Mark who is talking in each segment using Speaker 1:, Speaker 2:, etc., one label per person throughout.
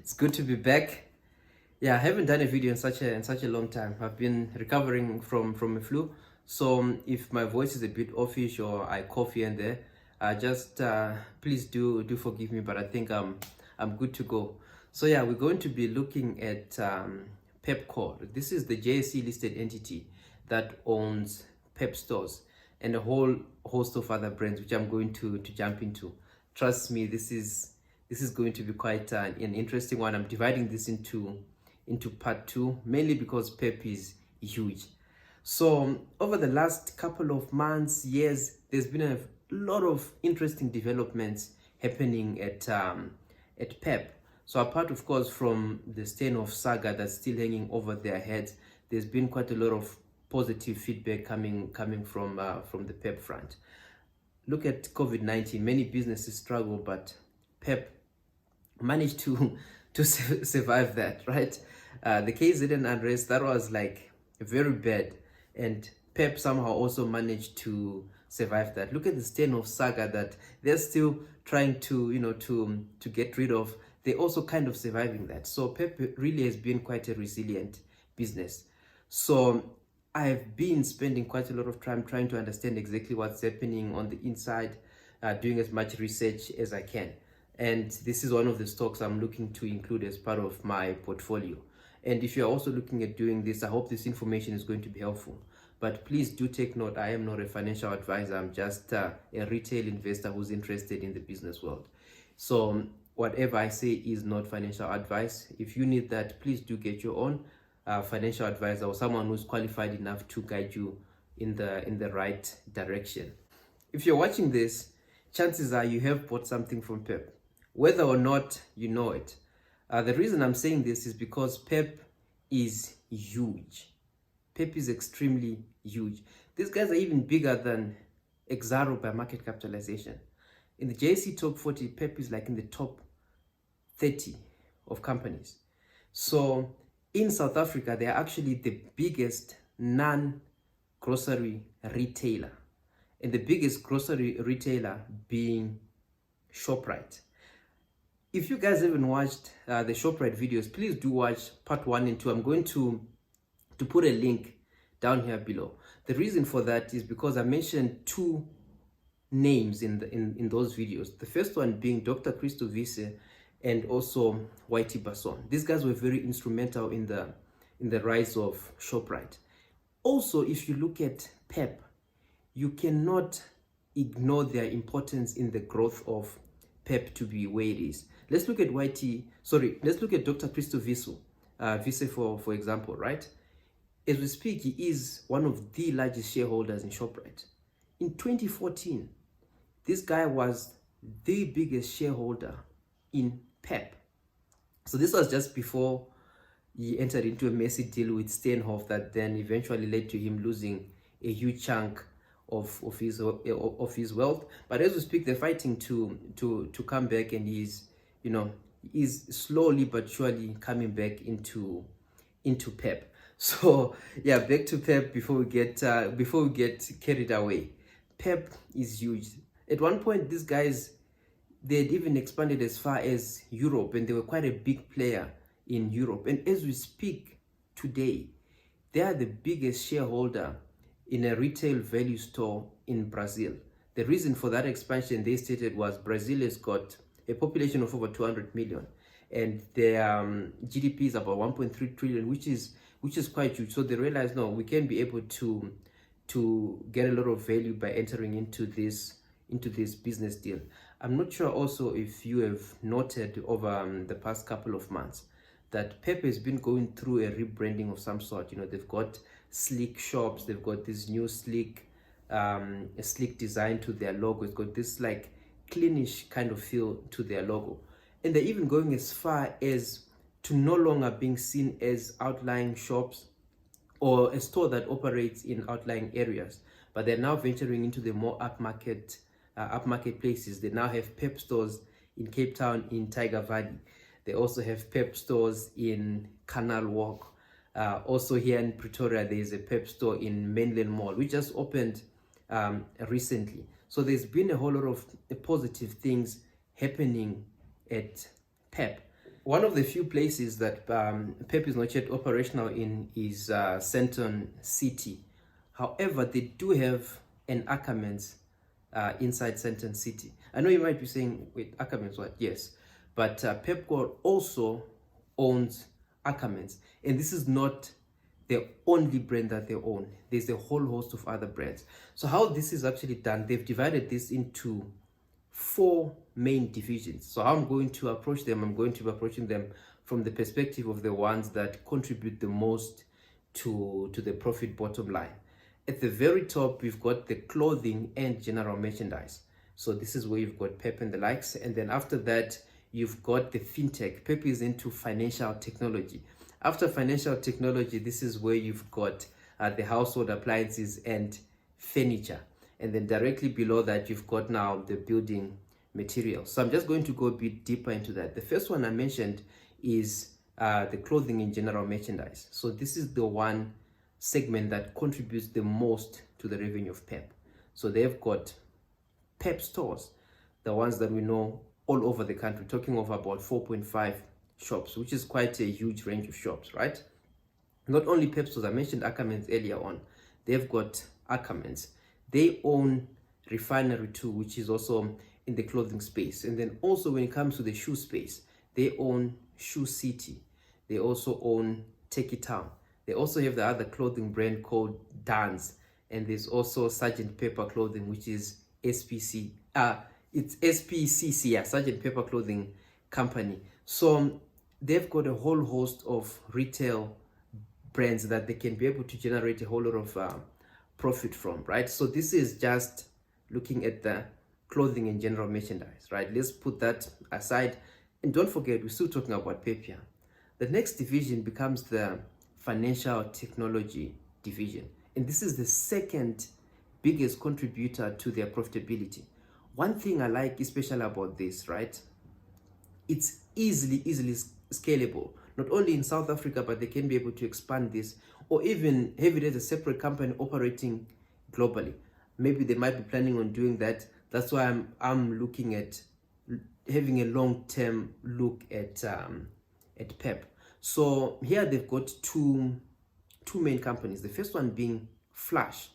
Speaker 1: It's good to be back. Yeah, I haven't done a video in such a long time. I've been recovering from a flu, so if my voice is a bit offish or I cough here and there, just please do forgive me. But I think I'm good to go. So yeah, we're going to be looking at PEPKOR. This is the JSE listed entity that owns PEP stores and a whole host of other brands, which I'm going to jump into. Trust me, this is going to be quite an interesting one. I'm dividing this into part two, mainly because PEP is huge. So over the last couple of months, years, there's been a lot of interesting developments happening at PEP. So apart, of course, from the Steinhoff saga that's still hanging over their heads, there's been quite a lot of positive feedback coming from the PEP front. Look at COVID-19. Many businesses struggle, but PEP managed to survive that, right? The KZN unrest, that was like very bad, and PEP somehow also managed to survive that. Look at the Steinhoff saga that they're still trying to to get rid of. They're also kind of surviving that. So PEP really has been quite a resilient business. So I've been spending quite a lot of time trying to understand exactly what's happening on the inside, doing as much research as I can. And this is one of the stocks I'm looking to include as part of my portfolio. And if you're also looking at doing this, I hope this information is going to be helpful. But please do take note, I am not a financial advisor. I'm just a retail investor who's interested in the business world. So whatever I say is not financial advice. If you need that, please do get your own financial advisor or someone who's qualified enough to guide you in the right direction. If you're watching this, chances are you have bought something from PEP, whether or not you know it. The reason I'm saying this is because PEP is huge. PEP is extremely huge. These guys are even bigger than Exaro by market capitalization. In the JSE top 40, PEP is like in the top 30 of companies. So in South Africa, they are actually the biggest non-grocery retailer, and the biggest grocery retailer being Shoprite. If you guys haven't watched the Shoprite videos, please do watch part 1 and 2. I'm going to put a link down here below. The reason for that is because I mentioned two names in those videos. The first one being Dr. Christo Wiese and also Whitey Basson. These guys were very instrumental in the rise of Shoprite. Also, if you look at PEP, you cannot ignore their importance in the growth of PEP to be where it is. Let's look at let's look at Dr. Christo Wiese for example, right? As we speak, he is one of the largest shareholders in Shoprite. In 2014, this guy was the biggest shareholder in PEP. So this was just before he entered into a messy deal with Steinhoff that then eventually led to him losing a huge chunk of his wealth. But as we speak, they're fighting to come back, and he's slowly but surely coming back into PEP. So yeah, back to PEP before we get carried away. PEP is huge. At one point, these guys, they had even expanded as far as Europe, and they were quite a big player in Europe. And as we speak today, they are the biggest shareholder in a retail value store in Brazil. The reason for that expansion, they stated, was Brazil has got a population of over 200 million, and their GDP is about 1.3 trillion, which is quite huge. So they realized, no, we can be able to get a lot of value by entering into this business deal. I'm not sure also if you have noted over the past couple of months that PEP has been going through a rebranding of some sort. They've got sleek shops, they've got this new sleek design to their logo. It's got this like cleanish kind of feel to their logo, and they're even going as far as to no longer being seen as outlying shops or a store that operates in outlying areas, but they're now venturing into the more upmarket places. They now have PEP stores in Cape Town, in Tiger Valley. They also have PEP stores in Canal Walk. Also here in Pretoria, there is a PEP store in Mainland Mall, which just opened recently. So there's been a whole lot of positive things happening at PEP. One of the few places that PEP is not yet operational in is Sandton City. However, they do have an Ackermans inside Sandton City. I know you might be saying, wait, Ackermans what? Yes. But PEPKOR also owns Ackermans. And this is not the only brand that they own. There's a whole host of other brands. So how this is actually done, they've divided this into 4 main divisions. So how I'm going to approach them, I'm going to be approaching them from the perspective of the ones that contribute the most to the profit bottom line. At the very top, we've got the clothing and general merchandise. So this is where you've got PEP and the likes. And then after that, you've got the fintech. PEP is into financial technology. After financial technology, this is where you've got the household appliances and furniture. And then directly below that, you've got now the building materials. So I'm just going to go a bit deeper into that. The first one I mentioned is the clothing and general merchandise. So this is the one segment that contributes the most to the revenue of PEP. So they've got PEP stores, the ones that we know all over the country, talking of about 4.5 shops, which is quite a huge range of shops, right? Not only PEP stores, I mentioned Ackermans earlier on. They've got Ackermans. They own Refinery 2, which is also in the clothing space. And then also when it comes to the shoe space, they own Shoe City. They also own Take It Town. They also have the other clothing brand called Dance. And there's also Sgt. Pepper Clothing, which is S.P.C.C. It's S.P.C.C, yeah, Sgt. Pepper Clothing Company. So they've got a whole host of retail brands that they can be able to generate a whole lot of profit from, right? So this is just looking at the clothing and general merchandise, right? Let's put that aside. And don't forget, we're still talking about PEP here. The next division becomes the financial technology division. And this is the second biggest contributor to their profitability. One thing I like especially about this, right? It's easily scalable. Not only in South Africa, but they can be able to expand this or even have it as a separate company operating globally. Maybe they might be planning on doing that. That's why I'm looking at having a long-term look at PEP. So here they've got two main companies. The first one being Flash.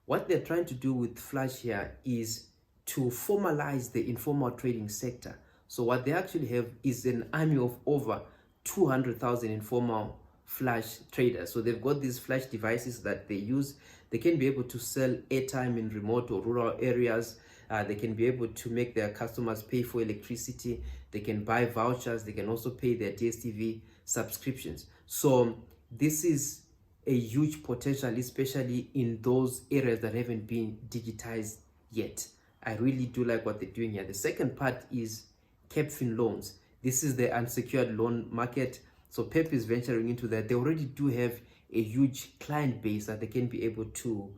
Speaker 1: What they're trying to do with Flash here is to formalize the informal trading sector. So what they actually have is an army of over 200,000 informal Flash traders. So they've got these Flash devices that they use. They can be able to sell airtime in remote or rural areas. They can be able to make their customers pay for electricity. They can buy vouchers. They can also pay their DSTV subscriptions. So this is a huge potential, especially in those areas that haven't been digitized yet. I really do like what they're doing here. The second part is capfin loans. This is the unsecured loan market. So PEP is venturing into that. They already do have a huge client base that they can be able to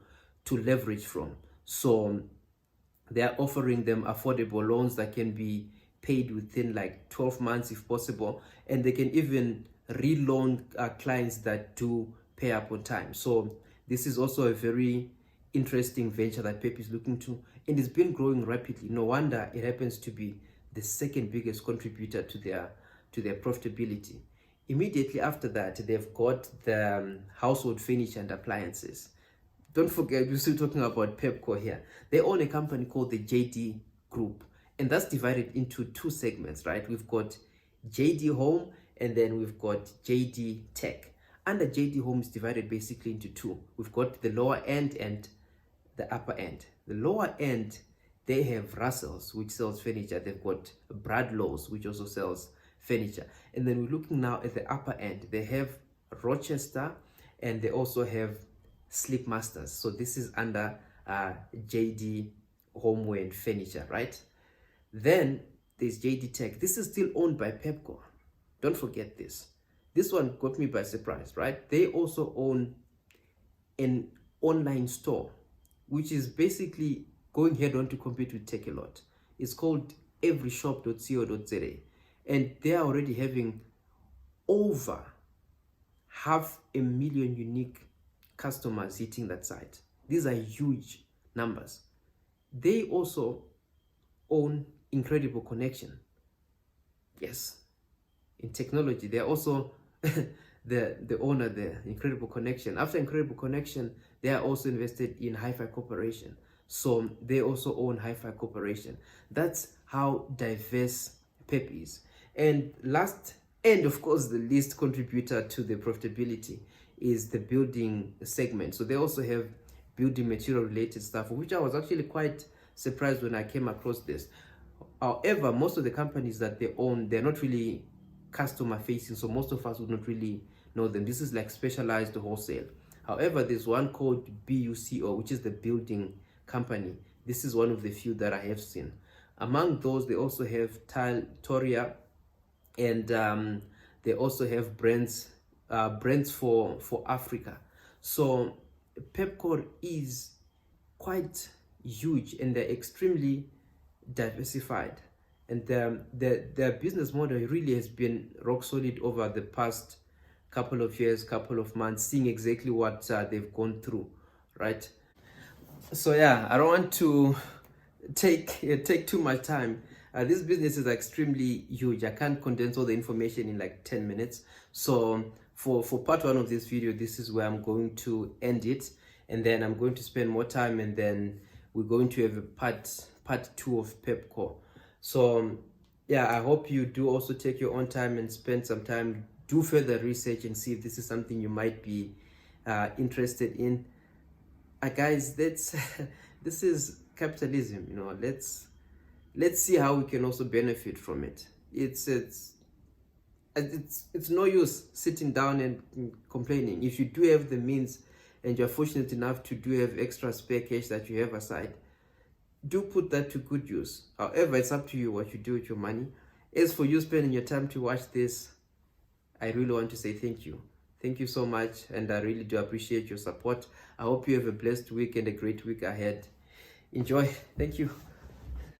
Speaker 1: leverage from. So they are offering them affordable loans that can be paid within like 12 months if possible. And they can even re-loan clients that do pay up on time. So this is also a very interesting venture that PEP is looking to. And it's been growing rapidly. No wonder it happens to be the second biggest contributor to their profitability. Immediately after that, they've got the household furniture and appliances. Don't forget, we're still talking about PEPKOR here. They own a company called the JD Group, and that's divided into 2 segments, right? We've got JD Home, and then we've got JD Tech. Under JD Home is divided basically into 2. We've got the lower end and the upper end. The lower end, they have Russell's, which sells furniture. They've got Bradlow's, which also sells furniture. And then we're looking now at the upper end. They have Rochester, and they also have Sleep Masters. So this is under JD Homeware and Furniture, right? Then there's JD Tech. This is still owned by PEPKOR. Don't forget this. This one got me by surprise, right? They also own an online store, which is basically going head on to compete with Takealot. It's called everyshop.co.za. And they are already having over 500,000 unique customers hitting that site. These are huge numbers. They also own Incredible Connection. Yes, in technology. They're also the owner there, Incredible Connection. After Incredible Connection, they are also invested in Hi-Fi Corporation. So they also own Hi-Fi Corporation. That's how diverse PEP is. And last, and of course the least contributor to the profitability, is the building segment. So they also have building material related stuff, which I was actually quite surprised when I came across this. However, most of the companies that they own, they're not really customer facing, so most of us would not really know them. This is like specialized wholesale. However, there's one called BUCO, which is the building company. This is one of the few that I have seen. Among those, they also have Toria, and they also have brands for Africa. So PEPKOR is quite huge, and they're extremely diversified, and their business model really has been rock solid over the past couple of years, couple of months, seeing exactly what they've gone through, right? So yeah, I don't want to take too much time. This business is extremely huge. I can't condense all the information in like 10 minutes. So for part one of this video, this is where I'm going to end it, and then I'm going to spend more time, and then we're going to have a part two of PEPKOR. So yeah, I hope you do also take your own time and spend some time, do further research, and see if this is something you might be interested in. Guys, that's this is capitalism, you know. Let's see how we can also benefit from it. It's no use sitting down and complaining. If you do have the means and you're fortunate enough to do have extra spare cash that you have aside, do put that to good use. However, it's up to you what you do with your money. As for you spending your time to watch this, I really want to say thank you. Thank you so much, and I really do appreciate your support. I hope you have a blessed week and a great week ahead. Enjoy. Thank you.